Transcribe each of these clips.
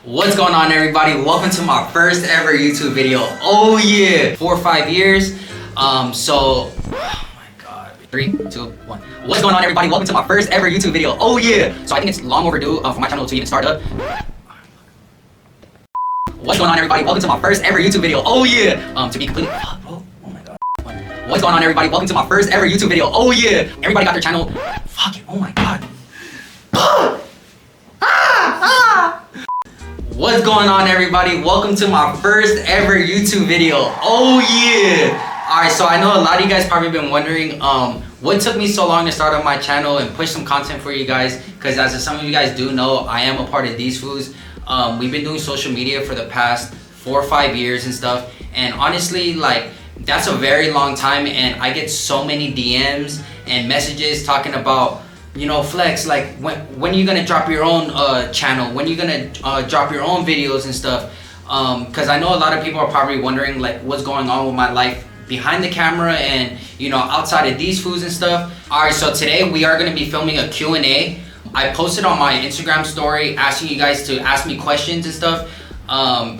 What's going on, everybody? Welcome to my first ever YouTube video. Oh yeah, 4 or 5 years. Oh my god. 3, 2, 1. What's going on, everybody? Welcome to my first ever YouTube video. Oh yeah. So I think it's long overdue for my channel to even start up. What's going on, everybody? Welcome to my first ever YouTube video. Oh yeah. To be completely. Oh my god. What's going on, everybody? Welcome to my first ever YouTube video. Oh yeah. Everybody got their channel. Fuck it. Oh my god. What's going on, everybody? Welcome to my first ever YouTube video. Oh yeah. All right, so I know a lot of you guys probably been wondering what took me so long to start on my channel and push some content for you guys, because as some of you guys do know, I am a part of These Foods. We've been doing social media for the past 4 or 5 years and stuff, and honestly, like, that's a very long time, and I get so many DMs and messages talking about, you know, Flex, like, when are you gonna drop your own channel? When are you gonna drop your own videos and stuff? Because I know a lot of people are probably wondering, like, what's going on with my life behind the camera and, you know, outside of These Foods and stuff. All right, so today we are gonna be filming a Q&A. I posted on my Instagram story asking you guys to ask me questions and stuff.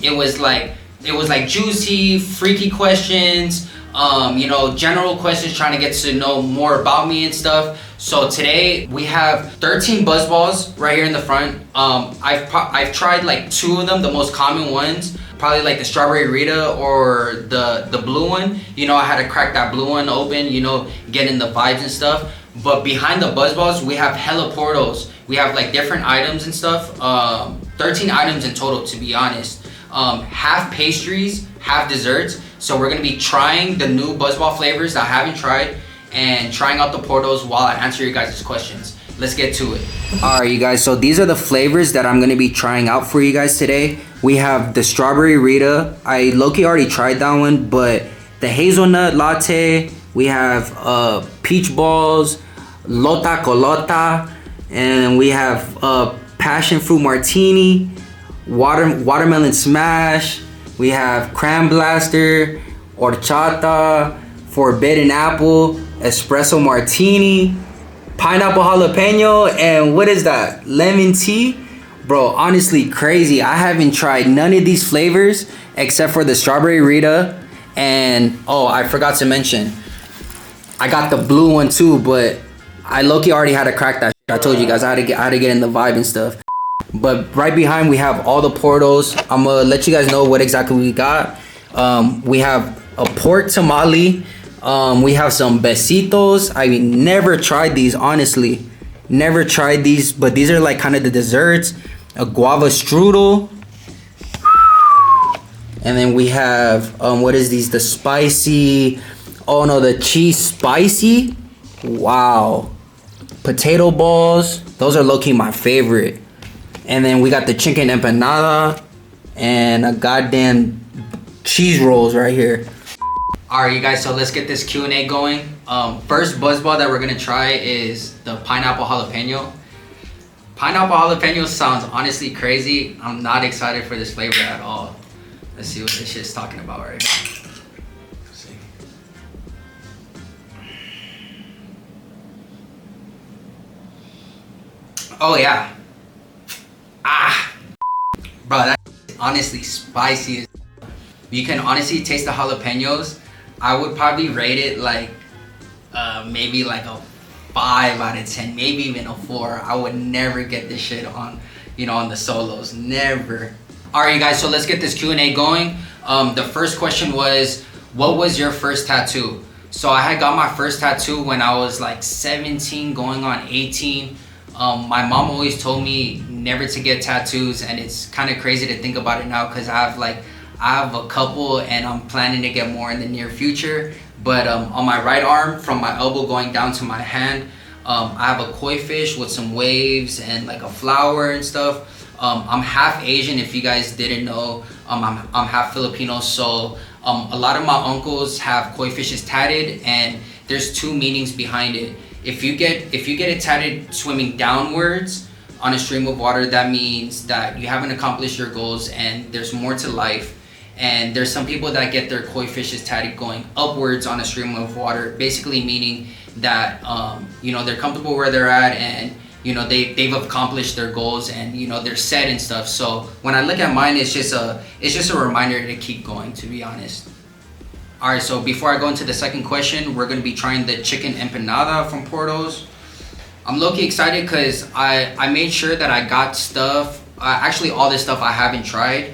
It was like juicy, freaky questions, you know, general questions, trying to get to know more about me and stuff. So today we have 13 BuzzBallz right here in the front. I've tried like 2 of them, the most common ones, probably like the strawberry Rita or the blue one. You know, I had to crack that blue one open, you know, get in the vibes and stuff. But behind the BuzzBallz, we have hella Portos. We have like different items and stuff. 13 items in total, to be honest. Half pastries, half desserts. So we're gonna be trying the new BuzzBall flavors that I haven't tried, and trying out the Portos while I answer your guys' questions. Let's get to it. All right, you guys, so these are the flavors that I'm gonna be trying out for you guys today. We have the strawberry Rita. I low-key already tried that one, but the hazelnut latte, we have peach balls, lota colota, and we have passion fruit martini, watermelon smash, we have cran blaster, horchata, forbidden apple, espresso martini, pineapple jalapeno, and what is that, lemon tea. Bro, honestly crazy. I haven't tried none of these flavors except for the strawberry Rita, and oh, I forgot to mention, I got the blue one too, but I low-key already had to crack that shit. I told you guys I had to get in the vibe and stuff. But right behind we have all the Portos. I'm gonna let you guys know what exactly we got. We have a pork tamale. We have some besitos. I never tried these, honestly. Never tried these, but these are like kind of the desserts. A guava strudel. And then we have, what is these? The spicy, oh no, the cheese spicy. Wow. Potato balls. Those are low-key my favorite. And then we got the chicken empanada and a goddamn cheese rolls right here. All right, you guys, so let's get this Q&A going. First BuzzBall that we're gonna try is the pineapple jalapeno. Pineapple jalapeno sounds honestly crazy. I'm not excited for this flavor at all. Let's see what this shit's talking about right now. Let's see. Oh yeah. Bro, that's honestly spicy as you can honestly taste the jalapenos. I would probably rate it like maybe like a 5 out of 10, maybe even a 4. I would never get this shit on, you know, on the solos, never. All right, you guys, so let's get this Q&A going. The first question was, what was your first tattoo? So I had got my first tattoo when I was like 17 going on 18. My mom always told me never to get tattoos, and it's kind of crazy to think about it now because I have a couple and I'm planning to get more in the near future. But on my right arm, from my elbow going down to my hand, I have a koi fish with some waves and like a flower and stuff. I'm half Asian, if you guys didn't know. I'm half Filipino, so a lot of my uncles have koi fishes tatted, and there's 2 meanings behind it. If you get it tatted swimming downwards on a stream of water, that means that you haven't accomplished your goals and there's more to life. And there's some people that get their koi fishes tatted going upwards on a stream of water, basically meaning that you know, they're comfortable where they're at and you know, they've accomplished their goals and, you know, they're set and stuff. So when I look at mine, it's just a reminder to keep going, to be honest. All right, so before I go into the second question, we're gonna be trying the chicken empanada from Porto's. I'm low-key excited because I made sure that I got stuff, actually all this stuff I haven't tried.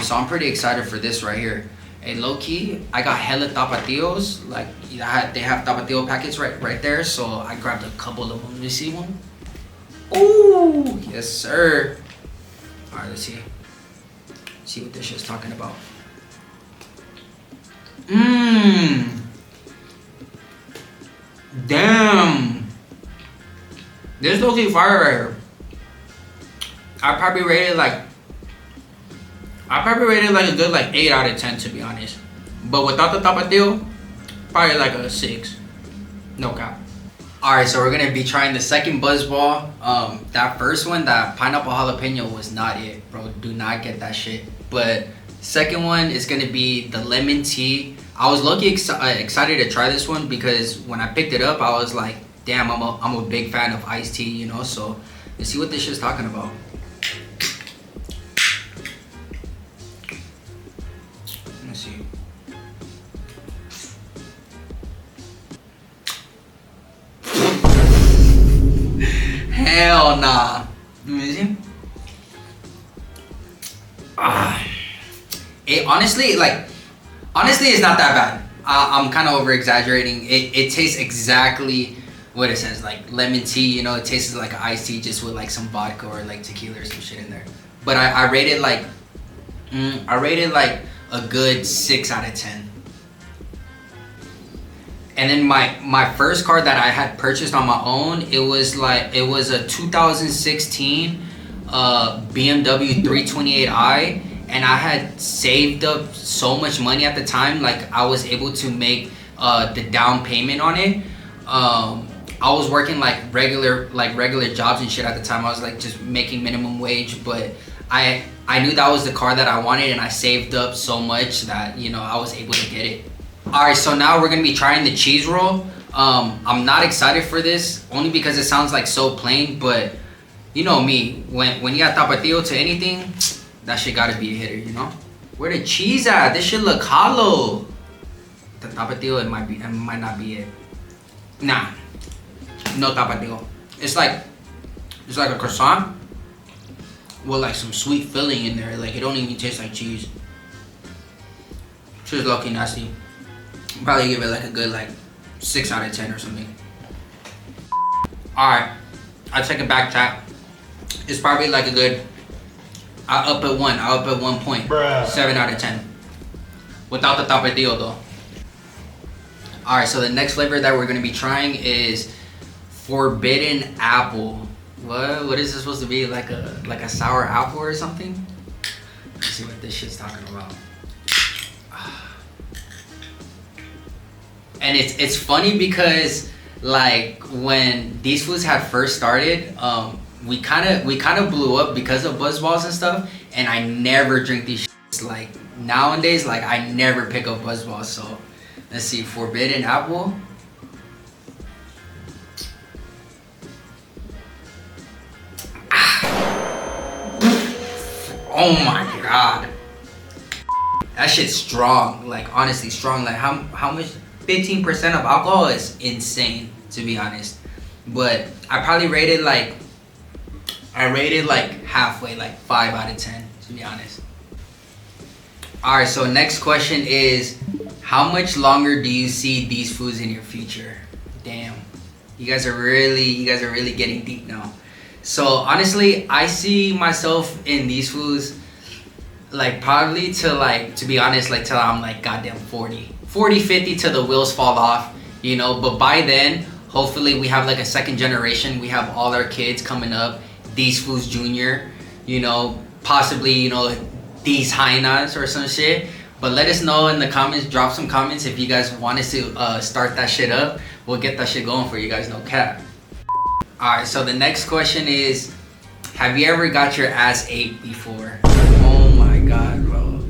So I'm pretty excited for this right here. Hey, low-key, I got hella tapatios. Like, they have tapatio packets right there. So I grabbed a couple of them. You see one? Ooh, yes, sir. All right, let's see. See what this shit's talking about. Damn. This low-key fire right here. I probably rated like a good like 8 out of 10, to be honest. But without the tapatio, probably like a 6. No cap. Alright, so we're gonna be trying the second Buzzball. That first one, that pineapple jalapeno, was not it, bro. Do not get that shit. But second one is gonna be the lemon tea. I was lucky excited to try this one because when I picked it up, I was like, damn, I'm a big fan of iced tea, you know. So let's see what this shit's talking about. Let's see. Hell nah. Let me see. It honestly, it's not that bad. I'm kind of over exaggerating. It tastes exactly what it says, like lemon tea. You know, it tastes like an iced tea just with like some vodka or like tequila or some shit in there. But I rated like a good 6 out of 10. And then my first car that I had purchased on my own, it was a 2016 BMW 328i, and I had saved up so much money at the time, like I was able to make the down payment on it. I was working like regular jobs and shit at the time. I was like just making minimum wage, but I knew that was the car that I wanted, and I saved up so much that, you know, I was able to get it. Alright, so now we're gonna be trying the cheese roll. I'm not excited for this, only because it sounds like so plain, but you know me, when you got tapatio to anything, that shit gotta be a hitter, you know? Where the cheese at? This shit look hollow. The tapatio, it might not be it. Nah, no tapatio. It's like a croissant with like some sweet filling in there. Like, it don't even taste like cheese. Shit's low-key nasty. Probably give it like a good like 6 out of 10 or something. Alright, I'll take it back, chat. It's probably like a good, I'll up at 1.7 out of 10. Without the tapatio though. Alright, so the next flavor that we're gonna be trying is forbidden apple. What is this supposed to be? Like a sour apple or something? Let's see what this shit's talking about. And it's funny because like when these foods had first started, we kind of blew up because of BuzzBallz and stuff, and I never drink these shits. Like nowadays, like I never pick up BuzzBallz. So let's see, forbidden apple. Oh my god, that shit's strong. Like honestly strong. Like how much? 15% of alcohol is insane, to be honest. But I probably rated like halfway, like 5 out of 10, to be honest. Alright, so next question is, how much longer do you see these foods in your future? Damn, you guys are really getting deep now. So honestly, I see myself in these foods like probably to be honest, like till I'm like goddamn 40, 50 till the wheels fall off, you know. But by then, hopefully we have like a second generation. We have all our kids coming up, these foods junior, you know, possibly, you know, these hyenas or some shit. But let us know in the comments, drop some comments if you guys want us to start that shit up. We'll get that shit going for you guys, no cap. Alright, so the next question is, have you ever got your ass ate before? Oh my god, bro.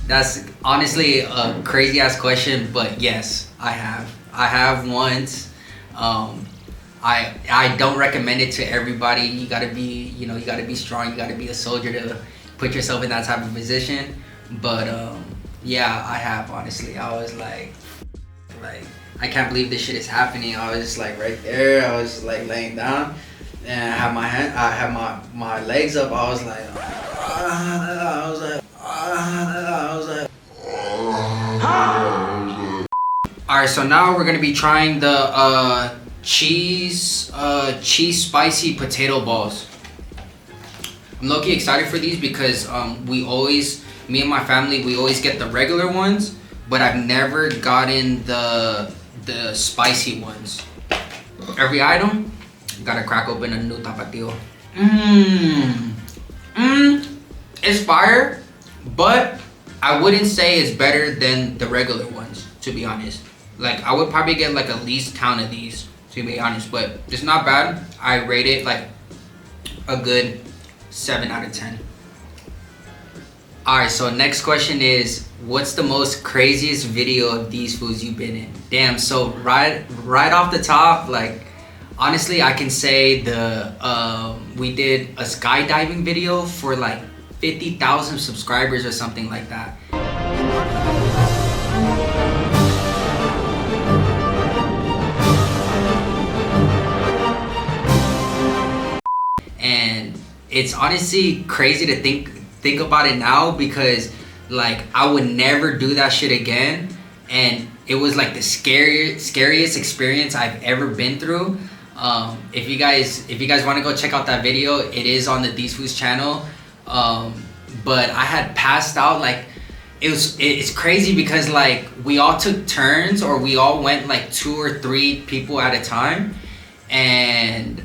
That's honestly a crazy ass question, but yes, I have. I have once. I I don't recommend it to everybody. You gotta be, you know, you gotta be strong. You gotta be a soldier to put yourself in that type of position. But yeah, I have, honestly. I was like I can't believe this shit is happening. I was just like right there. I was like laying down, and I had my legs up. I was like, All right, so now we're gonna be trying the cheese spicy potato balls. I'm low-key excited for these because me and my family, we always get the regular ones, but I've never gotten the spicy ones. Every item, gotta crack open a new tapatio. It's fire, but I wouldn't say it's better than the regular ones, to be honest. Like, I would probably get like at least count of these, to be honest, but it's not bad. I rate it like a good 7 out of 10. Alright, so next question is, what's the most craziest video of these foods you've been in? Damn, so right off the top, like, honestly, I can say we did a skydiving video for like 50,000 subscribers or something like that. And it's honestly crazy to think about it now, because like I would never do that shit again, and it was like the scariest experience I've ever been through. If you guys want to go check out that video, it is on the These Foods channel. But I had passed out. Like, it's crazy because like we all took turns, or we all went like 2 or 3 people at a time, and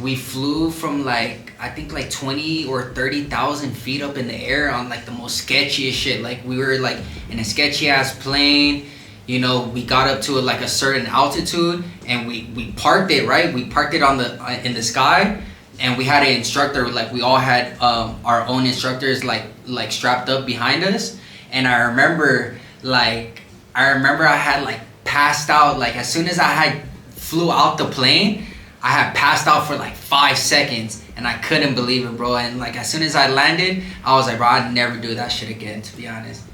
we flew from like, I think like 20 or 30,000 feet up in the air on like the most sketchiest shit. Like, we were like in a sketchy ass plane. You know, we got up to like a certain altitude, and we parked it, right? We parked it in the sky, and we had an instructor. Like, we all had our own instructors like strapped up behind us. And I remember I had like passed out. Like, as soon as I had flew out the plane, I had passed out for like 5 seconds, and I couldn't believe it, bro. And like, as soon as I landed, I was like, bro, I'd never do that shit again, to be honest.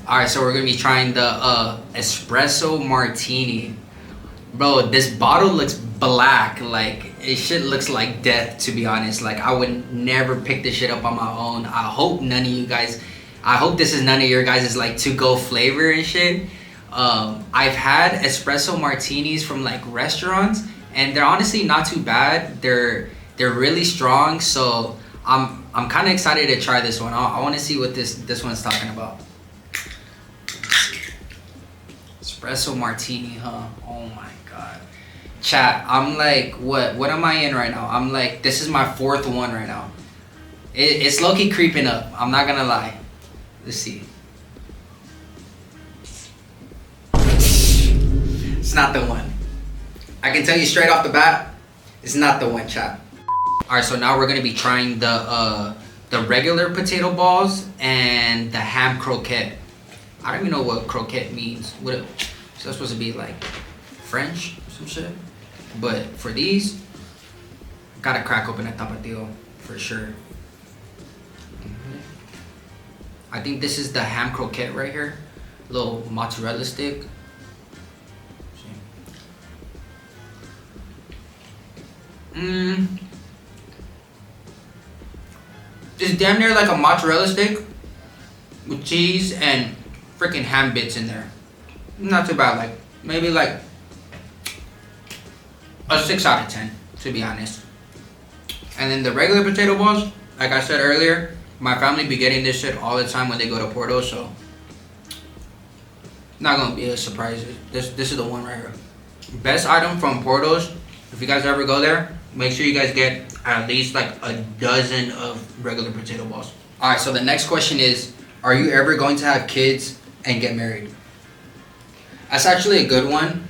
Alright, so we're gonna be trying the Espresso martini. Bro, this bottle looks black. Like, it shit looks like death, to be honest. Like, I would never pick this shit up on my own. I hope this is none of your guys' like to-go flavor and shit. I've had espresso martinis from like restaurants, and they're honestly not too bad. They're really strong, so I'm kind of excited to try this one. I want to see what this one's talking about. Espresso martini, huh? Oh my god. Chat, I'm like, what am I in right now? I'm like, this is my 4th one right now. It's low-key creeping up, I'm not gonna lie. Let's see. It's not the one. I can tell you straight off the bat, it's not the one, chat. Alright, so now we're gonna be trying the regular potato balls and the ham croquette. I don't even know what croquette means. Is that supposed to be like French or some shit? But for these, gotta crack open a tapatio for sure. I think this is the ham croquette right here. Little mozzarella stick. It's damn near like a mozzarella stick with cheese and freaking ham bits in there. Not too bad. Like, maybe like a 6 out of 10, to be honest. And then the regular potato balls, like I said earlier, my family be getting this shit all the time when they go to Porto, so not gonna be a surprise. This is the one right here. Best item from Porto's. If you guys ever go there, make sure you guys get at least like a dozen of regular potato balls. All right, so the next question is, are you ever going to have kids and get married? That's actually a good one,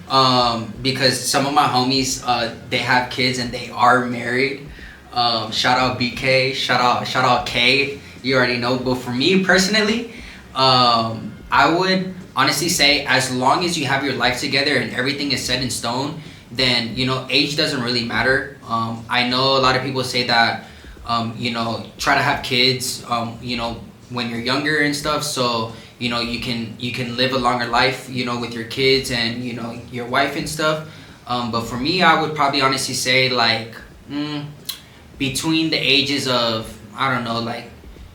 because some of my homies, they have kids and they are married. Shout out BK, shout out K, you already know. But for me personally, I would honestly say, as long as you have your life together and everything is set in stone, then you know age doesn't really matter. I know a lot of people say that you know, try to have kids you know, when you're younger and stuff, so you know you can live a longer life, you know, with your kids and you know your wife and stuff. But for me, I would probably honestly say like between the ages of, I don't know, like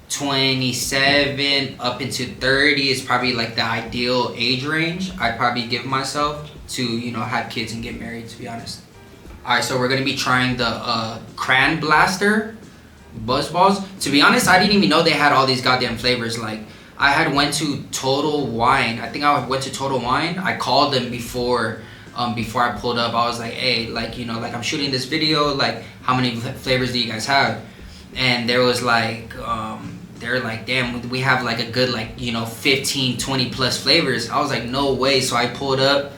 27 up into 30 is probably like the ideal age range I'd probably give myself to, you know, have kids and get married, to be honest. Alright, so we're gonna be trying the Cran Blaster BuzzBallz. To be honest, I didn't even know they had all these goddamn flavors. Like, I had went to Total Wine. I think I went to Total Wine. I called them before I pulled up. I was like, hey, like, you know, like I'm shooting this video, like how many flavors do you guys have? And there was like they're like, damn, we have like a good, like, you know, 15 20 plus flavors. I was like, no way. So I pulled up,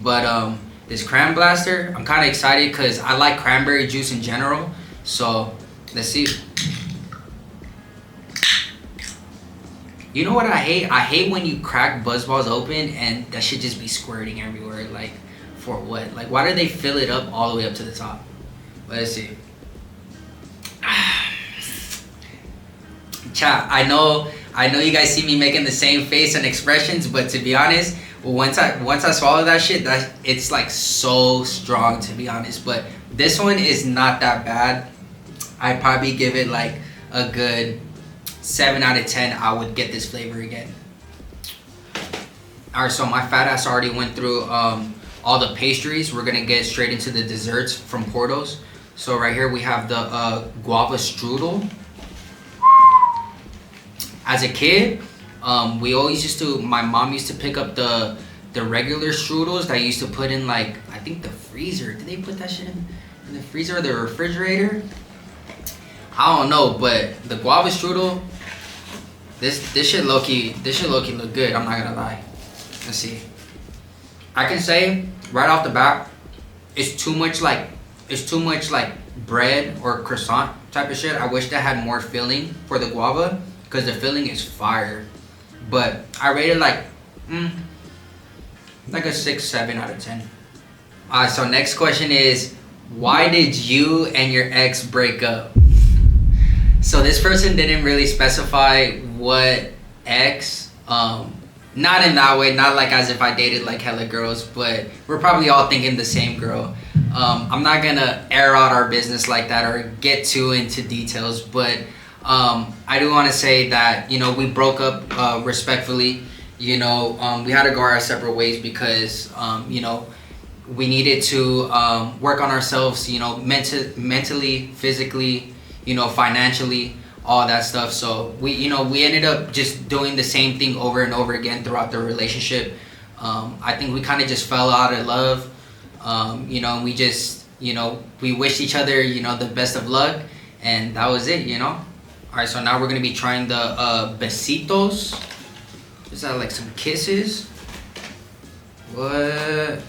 but this Cran Blaster, I'm kind of excited because I like cranberry juice in general. So let's see. You know what I hate? I hate when you crack BuzzBallz open and that shit just be squirting everywhere. Like, for what? Like, why do they fill it up all the way up to the top? Let's see. Chat, I know you guys see me making the same face and expressions, but to be honest, once I swallow that shit, that it's like so strong, to be honest. But this one is not that bad. I'd probably give it like a good 7 out of 10. I would get this flavor again. Alright, so my fat ass already went through all the pastries. We're gonna get straight into the desserts from Porto's. So right here we have the guava strudel. As a kid, we always used to, my mom used to pick up the regular strudels that used to put in, like, I think the freezer. Did they put that shit in the freezer or the refrigerator? I don't know, but the guava strudel, this shit low-key look good, I'm not gonna lie. Let's see. I can say right off the bat, it's too much like bread or croissant type of shit. I wish that had more filling for the guava, because the filling is fire. But I rated like a 6, 7 out of 10. Alright, so next question is, why did you and your ex break up? So this person didn't really specify what ex, not in that way, not like as if I dated like hella girls, but we're probably all thinking the same girl. I'm not gonna air out our business like that or get too into details, but I do want to say that, you know, we broke up respectfully. You know, we had to go our separate ways because, you know, we needed to work on ourselves, you know, mentally, physically, you know, financially, all that stuff. So we ended up just doing the same thing over and over again throughout the relationship. I think we kind of just fell out of love. You know, we just, you know, we wished each other, you know, the best of luck, and that was it, you know. Alright, so now we're gonna be trying the besitos. Is that like some kisses? What?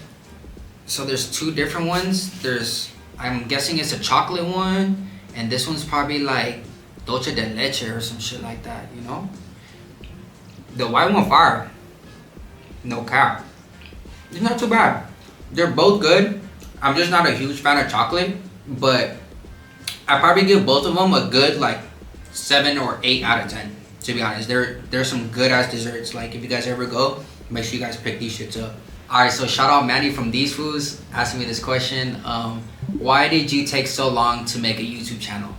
So there's two different ones. There's, I'm guessing it's a chocolate one, and this one's probably like dulce de leche or some shit like that, you know? The white one fire. No cap. It's not too bad. They're both good. I'm just not a huge fan of chocolate, but I probably give both of them a good like 7 or 8 out of 10, to be honest. There's some good ass desserts. Like, if you guys ever go, make sure you guys pick these shits up. Alright, so shout out Mandy from These Foods asking me this question. Why did you take so long to make a YouTube channel?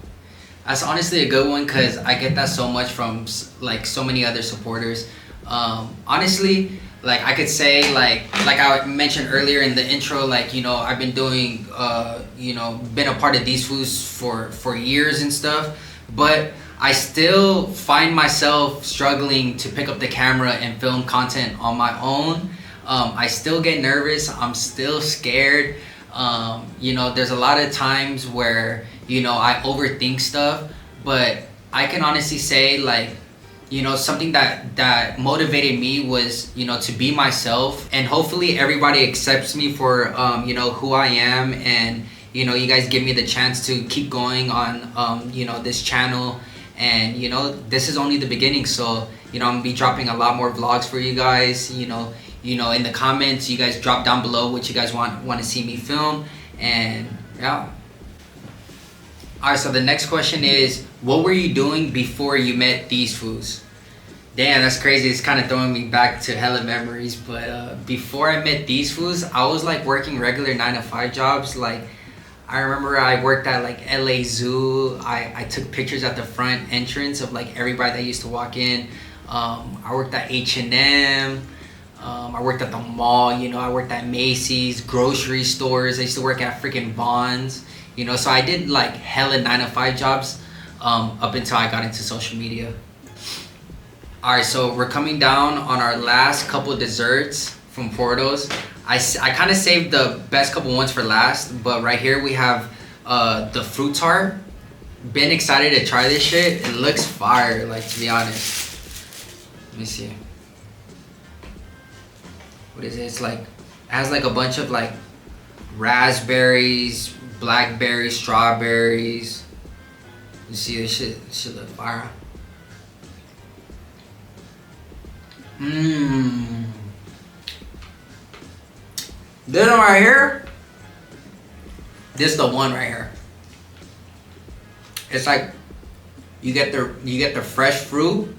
That's honestly a good one, because I get that so much from like so many other supporters. Honestly, like I could say like I mentioned earlier in the intro, like, you know, I've been doing you know, been a part of These Foods for years and stuff, but I still find myself struggling to pick up the camera and film content on my own. I still get nervous. I'm still scared. You know, there's a lot of times where, you know, I overthink stuff, but I can honestly say, like, you know, something that motivated me was, you know, to be myself, and hopefully everybody accepts me for, you know, who I am, and, you know, you guys give me the chance to keep going on, you know, this channel. And, you know, this is only the beginning, so, you know, I'm gonna be dropping a lot more vlogs for you guys. You know, you know, in the comments, you guys drop down below what you guys want to see me film. And yeah. Alright, so the next question is, what were you doing before you met these fools? Damn, that's crazy. It's kind of throwing me back to hella memories. But before I met these fools, I was like working regular 9-to-5 jobs. Like, I remember I worked at like LA Zoo. I took pictures at the front entrance of like everybody that used to walk in. I worked at H&M. I worked at the mall, you know. I worked at Macy's, grocery stores. I used to work at freaking Bonds, you know. So I did like hella 9-to-5 jobs up until I got into social media. Alright, so we're coming down on our last couple desserts from Porto's. I kind of saved the best couple ones for last, but right here we have the fruit tart. Been excited to try this shit. It looks fire, like, to be honest. Let me see. What is it? It's like, it has like a bunch of like raspberries, blackberries, strawberries. You see this shit? This shit look fire. This one right here. This is the one right here. It's like you get the fresh fruit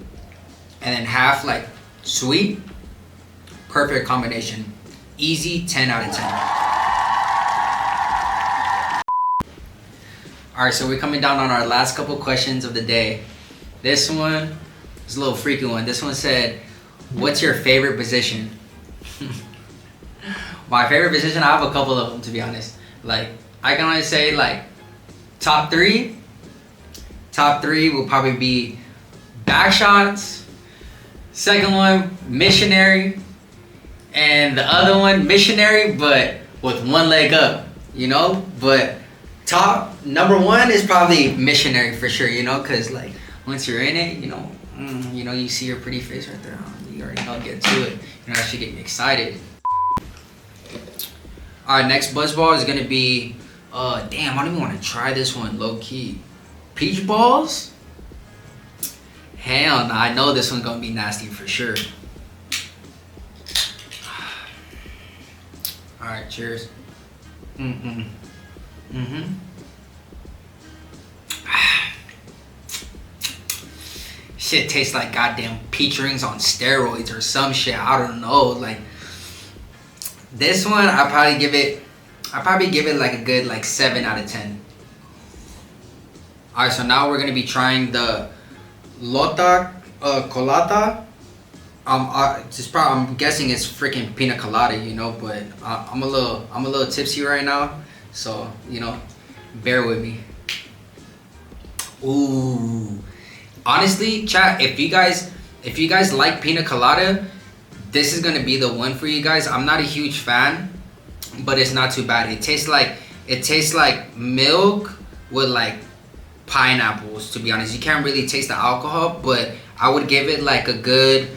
and then half like sweet. Perfect combination. Easy 10 out of 10. Alright, so we're coming down on our last couple questions of the day. This one is a little freaky one. This one said, what's your favorite position? My favorite position, I have a couple of them, to be honest. Like, I can only say like top three. Top three will probably be back shots. Second one, missionary. And the other one, missionary, but with one leg up, you know? But top number one is probably missionary for sure, you know? Because like once you're in it, you know, you see your pretty face right there. You already know, get to it. You know, that should get me excited. Alright, next Buzzball is gonna be, damn, I don't even want to try this one, low key. Peach balls? Hell no, I know this one's gonna be nasty for sure. Alright, cheers. Shit tastes like goddamn peach rings on steroids or some shit. I don't know. Like, this one, I'd probably give it like a good like 7 out of 10. Alright, so now we're gonna be trying the Lota Colada. I'm guessing it's freaking pina colada, you know, but I'm a little tipsy right now, so you know, bear with me. Ooh, honestly, chat, if you guys like pina colada, this is gonna be the one for you guys. I'm not a huge fan, but it's not too bad. It tastes like milk with like pineapples, to be honest. You can't really taste the alcohol, but I would give it like a good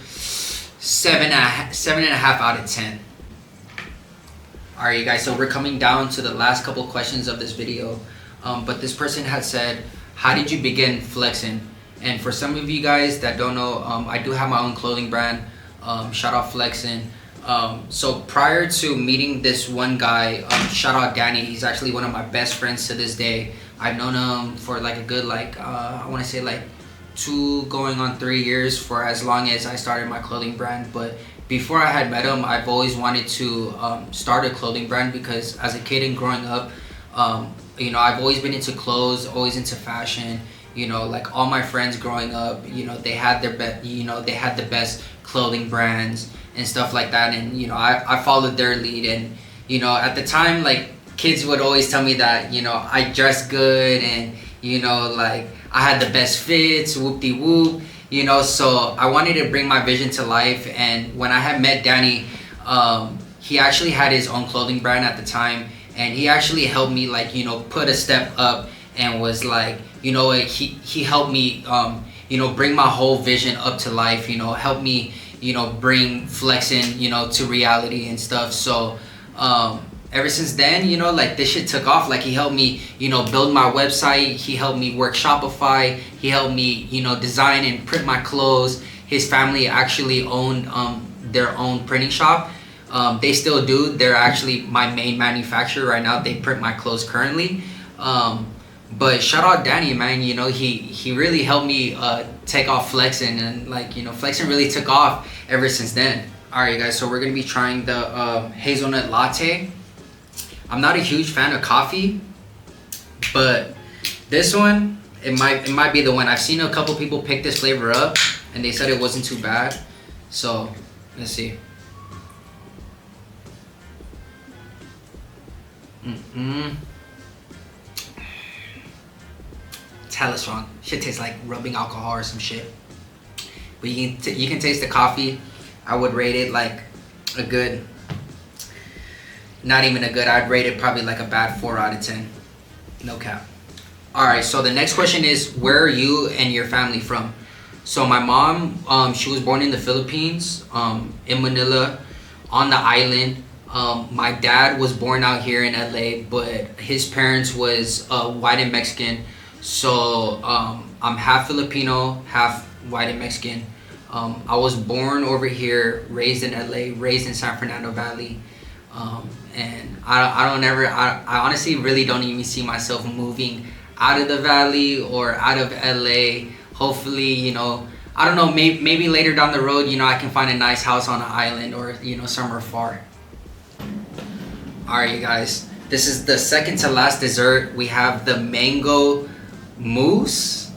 7.5 out of 10. Alright, you guys, so we're coming down to the last couple questions of this video. But this person had said, how did you begin flexing? And for some of you guys that don't know, I do have my own clothing brand. Shout out Flexin'. So prior to meeting this one guy, shout out Danny. He's actually one of my best friends to this day. I've known him for like a good I want to say like 2 going on 3 years, for as long as I started my clothing brand. But before I had met him, I've always wanted to start a clothing brand, because as a kid and growing up, you know, I've always been into clothes, always into fashion. You know, like all my friends growing up, you know, they had their the best clothing brands and stuff like that. And you know, I followed their lead. And you know, at the time, like, kids would always tell me that, you know, I dressed good and, you know, like I had the best fits, whoop-de-whoop, you know. So I wanted to bring my vision to life. And when I had met Danny, he actually had his own clothing brand at the time, and he actually helped me, like, you know, put a step up, and was like, you know, he helped me, you know, bring my whole vision up to life, you know, help me, you know, bring flexing, you know, to reality and stuff. So ever since then, you know, like, this shit took off. Like, he helped me, you know, build my website. He helped me work Shopify. He helped me, you know, design and print my clothes. His family actually owned their own printing shop. They still do. They're actually my main manufacturer right now. They print my clothes currently. But shout out Danny, man. You know, he really helped me take off flexing, and like, you know, flexing really took off ever since then. All right, guys. So we're gonna be trying the hazelnut latte. I'm not a huge fan of coffee, but this one, it might be the one. I've seen a couple people pick this flavor up, and they said it wasn't too bad. So let's see. It's hella strong. Shit tastes like rubbing alcohol or some shit. But you can taste the coffee. I would rate it like a good, not even a good, I'd rate it probably like a bad 4 out of 10. No cap. Alright, so the next question is, where are you and your family from? So my mom, she was born in the Philippines, in Manila, on the island. My dad was born out here in LA, but his parents was white and Mexican. So I'm half Filipino, half white and Mexican. I was born over here, raised in LA, raised in San Fernando Valley. And I honestly really don't even see myself moving out of the valley or out of LA. Hopefully, you know, I don't know, maybe later down the road, you know, I can find a nice house on an island or, you know, somewhere far. All right, you guys, this is the second to last dessert. We have the mango mousse.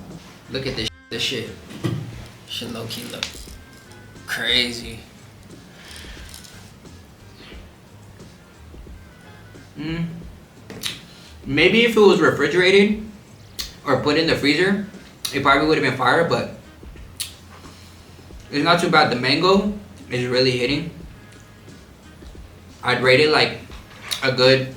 Look at this shit. Shit low key look crazy. Maybe if it was refrigerated or put in the freezer, it probably would have been fire, but it's not too bad. The mango is really hitting. I'd rate it like a good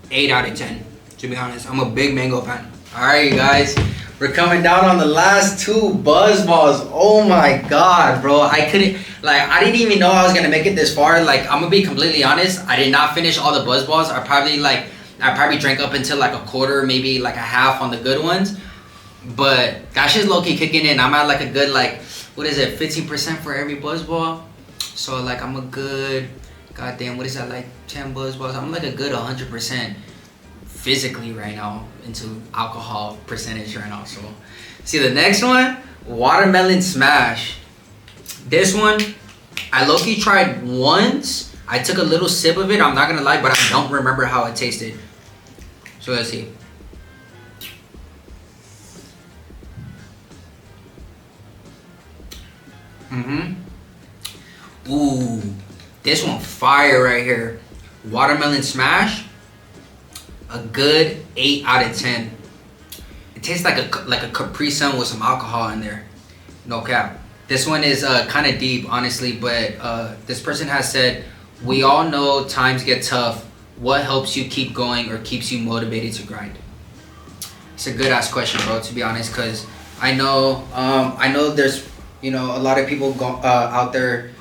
8 out of 10, to be honest. I'm a big mango fan. Alright, you guys, we're coming down on the last 2 BuzzBallz. Oh my god, bro. I didn't even know I was gonna make it this far. Like, I'm gonna be completely honest, I did not finish all the BuzzBallz. I probably drank up until like a quarter, maybe like a half on the good ones. But that shit's low-key kicking in. I'm at like a good, like, what is it, 15% for every BuzzBall. So like I'm a good, goddamn, what is that, like 10 BuzzBallz? I'm like a good 100% physically right now into alcohol percentage right now. So see the next one, watermelon smash. This one I low-key tried once. I took a little sip of it, I'm not gonna lie, but I don't remember how it tasted. So let's see. Ooh, this one fire right here. Watermelon smash, a good 8 out of 10. It tastes like a Capri Sun with some alcohol in there. No cap. This one is kind of deep, honestly, but this person has said, we all know times get tough. What helps you keep going or keeps you motivated to grind? It's a good ass question, bro, to be honest, because I know there's, you know, a lot of people out there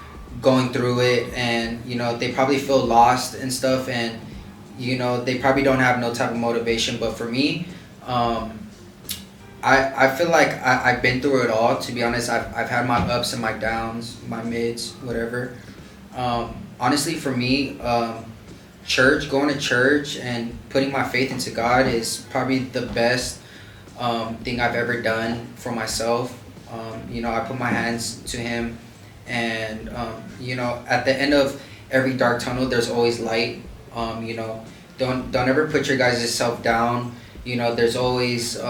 going through it, and you know, they probably feel lost and stuff, and you know, they probably don't have no type of motivation. But for me, I feel like I've been through it all, to be honest. I've had my ups and my downs, my mids, whatever. Honestly, for me, going to church and putting my faith into God is probably the best thing I've ever done for myself. You know, I put my hands to Him, and you know, at the end of every dark tunnel, there's always light. You know, don't ever put your guys' self down. You know, there's always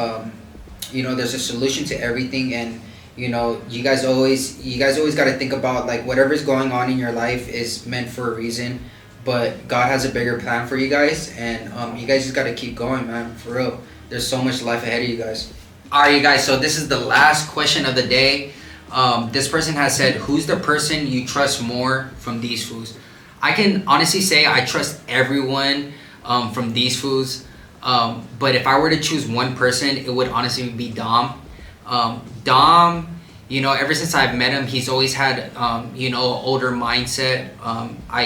you know, there's a solution to everything, and you know, you guys always got to think about, like, whatever's going on in your life is meant for a reason, but God has a bigger plan for you guys, and you guys just got to keep going, man, for real. There's so much life ahead of you guys. Alright, you guys, so this is the last question of the day. This person has said, who's the person you trust more from these foods? I can honestly say I trust everyone from these foods, but if I were to choose one person, it would honestly be Dom. Dom, you know, ever since I've met him, he's always had, you know, an older mindset.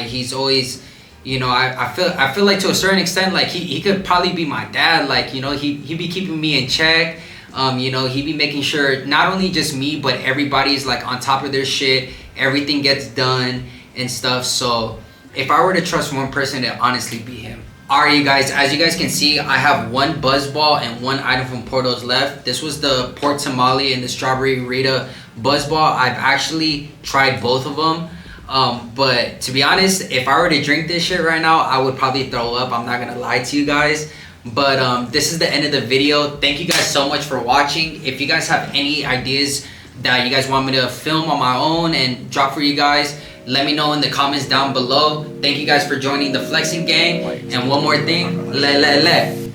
He's always, you know, I feel like to a certain extent, like he could probably be my dad. Like, you know, he'd be keeping me in check. You know, he be making sure not only just me, but everybody's like on top of their shit. Everything gets done and stuff. So if I were to trust one person, it'd honestly be him. Alright, you guys, as you guys can see, I have one Buzzball and one item from Porto's left. This was the pork tamale and the strawberry Rita Buzzball. I've actually tried both of them. But to be honest, if I were to drink this shit right now, I would probably throw up. I'm not gonna lie to you guys. But this is the end of the video. Thank you guys so much for watching. If you guys have any ideas that you guys want me to film on my own and drop for you guys, let me know in the comments down below. Thank you guys for joining the flexing gang. And one more thing, le.